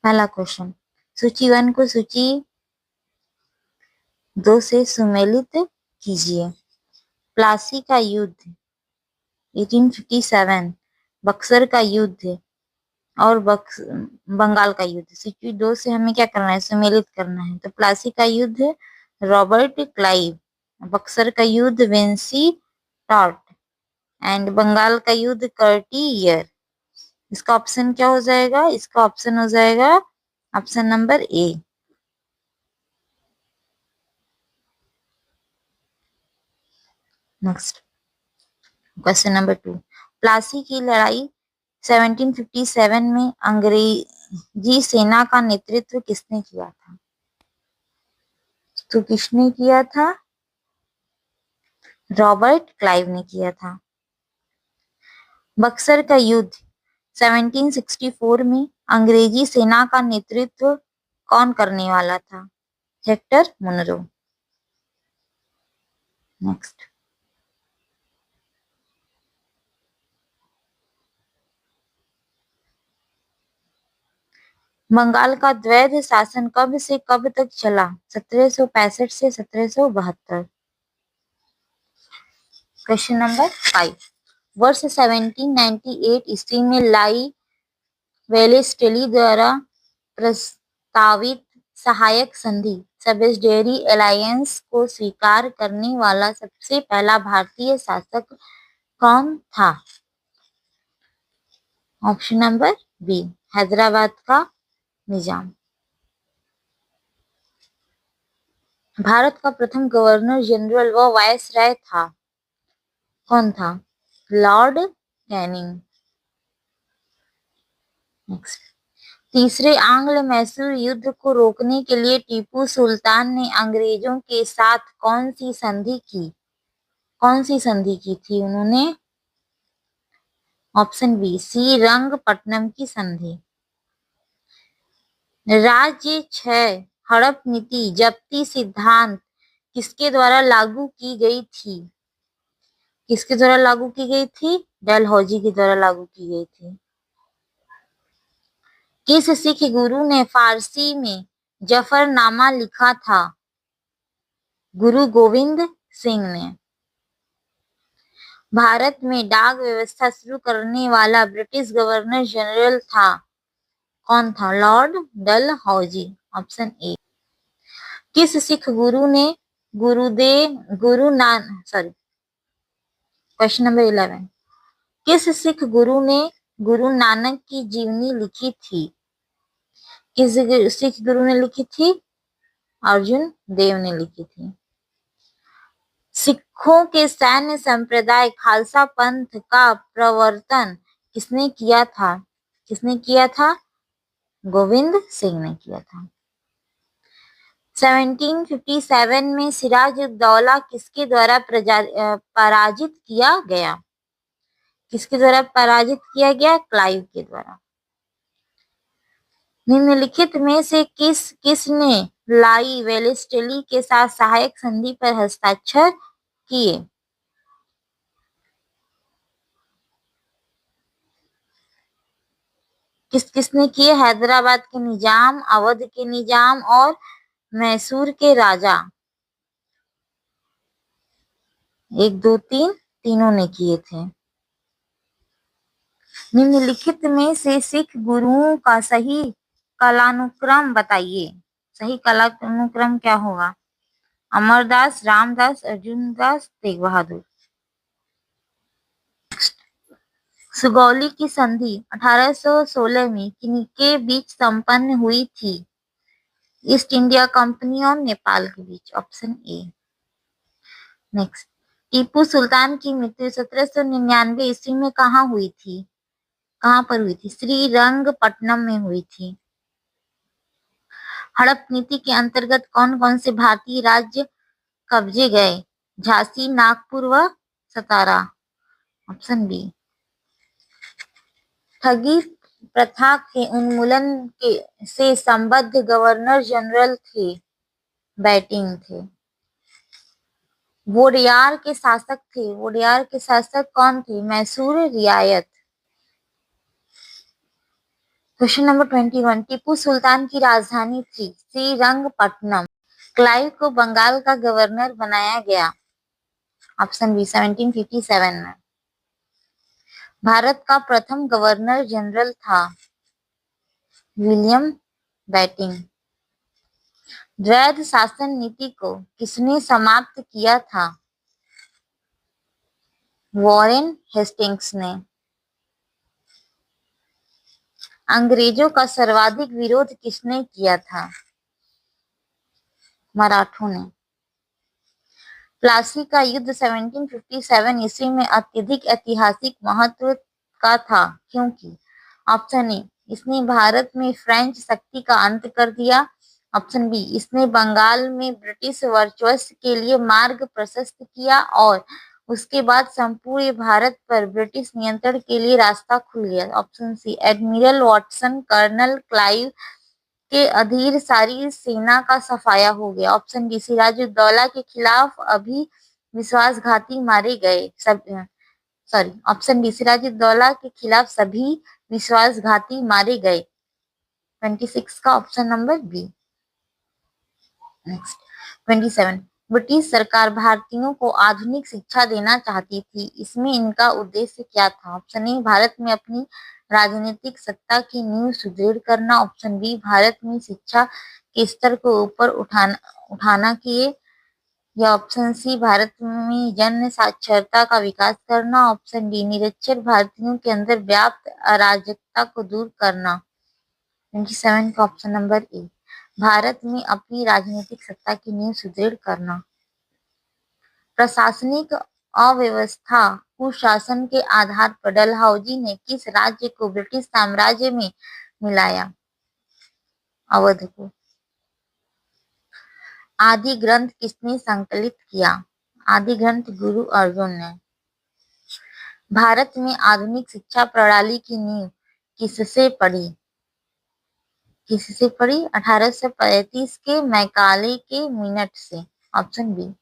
पहला क्वेश्चन, सूची 1 को सूची 2 से सुमेलित कीजिए। प्लासी का युद्ध 1857, बक्सर का युद्ध और बंगाल का युद्ध। सूची 2 से हमें क्या करना है, सुमेलित करना है। तो प्लासी का युद्ध रॉबर्ट क्लाइव, बक्सर का युद्ध विंसी टॉट एंड बंगाल का युद्ध कर्टियर। इसका ऑप्शन क्या हो जाएगा, इसका ऑप्शन हो जाएगा option number A. Next question number 2, Plassey की लड़ाई 1757 में अंग्रेजी सेना का नेतृत्व किसने किया था? तो किसने किया था? रॉबर्ट क्लाइव ने किया था। बक्सर का युद्ध 1764 में अंग्रेजी सेना का नेतृत्व कौन करने वाला था? Hector Munro. नेक्स्ट, बंगाल का द्वैध शासन कब से कब तक चला? 1765 से 1772। क्वेश्चन नंबर 5, वर्ष 1798 ईस्वी में लाई वेलेस्टेली द्वारा प्रस्तावित सहायक संधि सबसिडियरी अलायंस को स्वीकार करने वाला सबसे पहला भारतीय शासक कौन था? ऑप्शन नंबर बी, हैदराबाद का निजाम। भारत का प्रथम गवर्नर जनरल व वायसराय था, कौन था? Lord Canning. नेक्स्ट, तीसरे आंग्ल मैसूर युद्ध को रोकने के लिए टीपू सुल्तान ने अंग्रेजों के साथ कौन सी संधि की? कौन सी संधि की थी उन्होंने? ऑप्शन बी, श्रीरंगपट्टनम की संधि। राज्य 6 हड़प नीति जब्ती सिद्धांत किसके द्वारा लागू की गई थी? किसके द्वारा लागू की गई थी? डलहौजी के द्वारा लागू की गई थी। किस सिख गुरु ने फारसी में जफरनामा लिखा था? गुरु गोविंद सिंह ने। भारत में डाक व्यवस्था शुरू करने वाला ब्रिटिश गवर्नर जनरल था, कौन था? Lord Dalhousie. Option A. किस सिख गुरु ने क्वेश्चन नंबर 11, किस सिख गुरु ने गुरु नानक की जीवनी लिखी थी? किस सिख गुरु ने लिखी थी? अर्जुन देव ने लिखी थी। सिखों के सैन्य संप्रदाय खालसा पंथ का प्रवर्तन किसने किया था? किसने किया था? गोविंद सिंह ने किया था। 1757 में सिराजुद्दौला किसके द्वारा पराजित किया गया? किसके द्वारा पराजित किया गया? क्लाइव के द्वारा। निम्नलिखित में से किसने लाई वेलेस्टेली के साथ सहायक संधि पर हस्ताक्षर किए? किसने किए? हैदराबाद के निजाम, अवध के निजाम और मैसूर के राजा। 1 2 3 तीनों ने किए थे। निम्नलिखित में से सिख गुरुओं का सही कालानुक्रम बताइए। सही कालानुक्रम क्या होगा? अमरदास, रामदास, अर्जुनदास, तेग बहादुर। सुगौली की संधि 1816 में किनके बीच संपन्न हुई थी? ईस्ट इंडिया कंपनी और नेपाल के बीच। Option A. Next, Tipu Sultan की मृत्यु 1799 ईस्वी में कहाँ हुई थी? कहाँ पर हुई थी? श्रीरंगपट्टनम में हुई थी। हड़प नीति के अंतर्गत कौन कौन से भारतीय राज्य कब्जे गए? झांसी, नागपुर व सतारा। Option B. ठगी प्रथा के उन्मूलन से संबद्ध गवर्नर जनरल थे, बैटिंग थे। वोडियार के शासक थे, वोडियार के शासक कौन थे? मैसूर रियायत। क्वेश्चन नंबर 21, टीपू सुल्तान की राजधानी थी श्रीरंगपट्टनम। क्लाइव को बंगाल का गवर्नर बनाया गया। ऑप्शन बी 1757 में। भारत का प्रथम गवर्नर जनरल था विलियम बेंटिंक। द्वैध शासन नीति को किसने समाप्त किया था? वॉरेन हेस्टिंग्स ने। अंग्रेजों का सर्वाधिक विरोध किसने किया था? मराठों ने। प्लासी का युद्ध 1757 ईस्वी में अत्यधिक ऐतिहासिक महत्व का था क्योंकि ऑप्शन ए, इसने भारत में फ्रेंच शक्ति का अंत कर दिया। ऑप्शन बी, इसने बंगाल में ब्रिटिश वर्चस्व के लिए मार्ग प्रशस्त किया और उसके बाद संपूर्ण भारत पर ब्रिटिश नियंत्रण के लिए रास्ता खुल गया। Option C, admiral Watson colonel Clive के अधीर सारी सेना का सफाया हो गया। ऑप्शन डी, सिराजुद्दौला के खिलाफ अभी विश्वासघाती मारे गए सब ऑप्शन डी, सिराजुद्दौला के खिलाफ सभी विश्वासघाती मारे गए। 26 का option number B. Next 27, British सरकार भारतीयों को आधुनिक शिक्षा देना चाहती थी, इसमें इनका उद्देश्य क्या था? ऑप्शन ए, भारत में अपनी राजनीतिक सत्ता की नींव सुदृढ़ करना। ऑप्शन बी, भारत में शिक्षा के स्तर को ऊपर उठाना किए। या ऑप्शन सी, भारत में जन साक्षरता का विकास करना। ऑप्शन डी, निरक्षर भारतीयों के अंदर व्याप्त अराजकता को दूर करना। 27 का ऑप्शन नंबर ए, भारत में अपनी राजनीतिक सत्ता की नींव सुदृढ़ करना। प्रशासनिक अव्यवस्था कुशासन के आधार पर डलहौजी ने किस राज्य को ब्रिटिश साम्राज्य में मिलाया? अवध को। आदि ग्रंथ किसने संकलित किया? आदि ग्रंथ गुरु अर्जुन ने। भारत में आधुनिक शिक्षा प्रणाली की नींव किससे पड़ी? 1835 के मैकाले के मिनट से। Option B.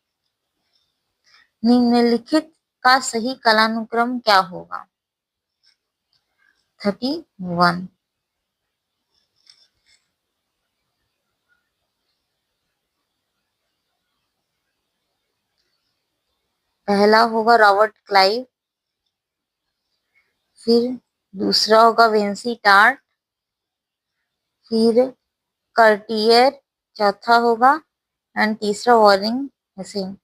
निम्नलिखित का सही कालानुक्रम क्या होगा? 31। पहला होगा रॉबर्ट क्लाइव, फिर दूसरा होगा विंसी टार्ट, फिर कर्टियर चौथा होगा एंड तीसरा वॉरेन हेस्टिंग्स।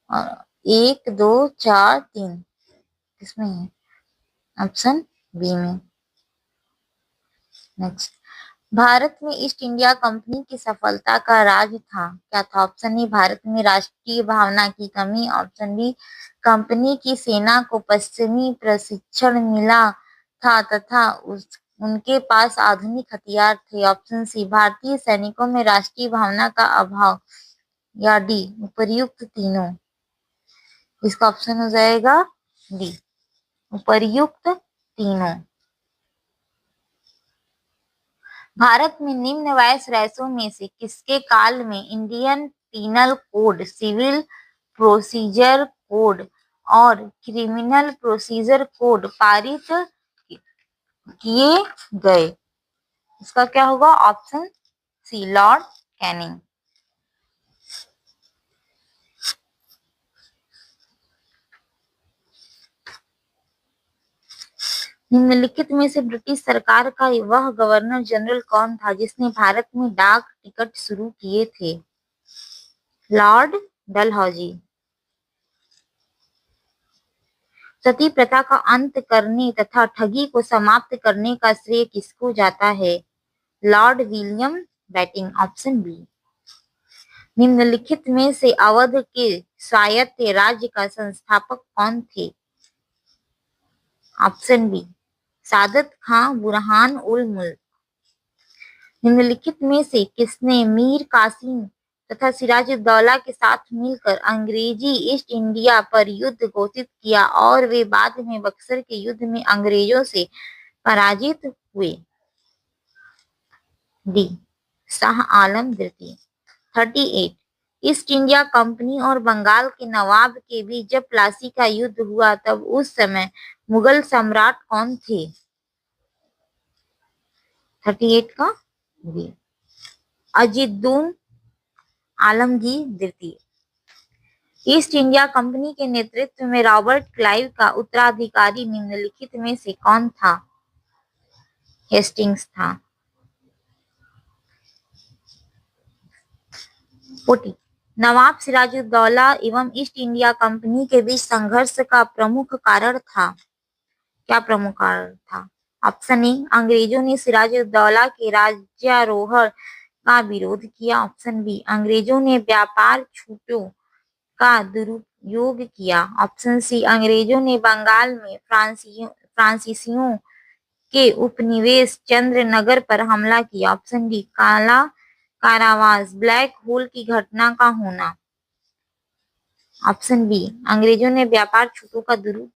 और 1 2 4 3 किसमें है? ऑप्शन बी में। नेक्स्ट, भारत में ईस्ट इंडिया कंपनी की सफलता का राज था क्या था? ऑप्शन ए, भारत में राष्ट्रीय भावना की कमी। ऑप्शन बी, कंपनी की सेना को पश्चिमी प्रशिक्षण मिला था तथा उनके पास आधुनिक हथियार थे। ऑप्शन सी, भारतीय सैनिकों में राष्ट्रीय भावना का अभाव। या डी, उपर्युक्त तीनों। इसका ऑप्शन हो जाएगा डी, उपर्युक्त तीनों। भारत में निम्न वायसरायों में से किसके काल में Indian penal code, civil procedure code और क्रिमिनल प्रोसीजर कोड पारित किए गए? इसका क्या होगा? Option C, lord Canning. निम्नलिखित में से ब्रिटिश सरकार का वह गवर्नर जनरल कौन था जिसने भारत में डाक टिकट शुरू किए थे? लॉर्ड डलहौजी। सती प्रथा का अंत करने तथा ठगी को समाप्त करने का श्रेय किसको जाता है? Lord William Bentinck. Option B. निम्नलिखित में से अवध के स्वायत्त राज्य का संस्थापक कौन थे? ऑप्शन बी, सादत खां बुरहान उल मुल्क। निम्नलिखित में से किसने मीर कासिम तथा सिराजुद्दौला के साथ मिलकर अंग्रेजी ईस्ट इंडिया पर युद्ध घोषित किया और वे बाद में बक्सर के युद्ध में अंग्रेजों से पराजित हुए? डी, शाह आलम द्वितीय। 38, ईस्ट इंडिया कंपनी और बंगाल के नवाब के बीच जब प्लासी का युद्ध हुआ तब उस समय मुगल सम्राट कौन थे? 38 का बी। अजीदुद्दीन आलमगीर द्वितीय। ईस्ट इंडिया कंपनी के नेतृत्व में रॉबर्ट क्लाइव का उत्तराधिकारी निम्नलिखित में से कौन था? हेस्टिंग्स था। 40 नवाब सिराजुद्दौला एवं ईस्ट इंडिया कंपनी के बीच संघर्ष का प्रमुख कारण था। क्या प्रमुख कारण था? ऑप्शन ए, अंग्रेजों ने सिराजुद्दौला के राज्यारोहण का विरोध किया। ऑप्शन बी, अंग्रेजों ने व्यापार छूटों का दुरुपयोग किया। ऑप्शन सी, अंग्रेजों ने बंगाल में फ्रांसीसियों के उपनिवेश चंद्रनगर पर हमला किया। ऑप्शन डी, काला कारावास ब्लैक होल की घटना का होना। ऑप्शन बी, अंग्रेजों ने व्यापार छूटों का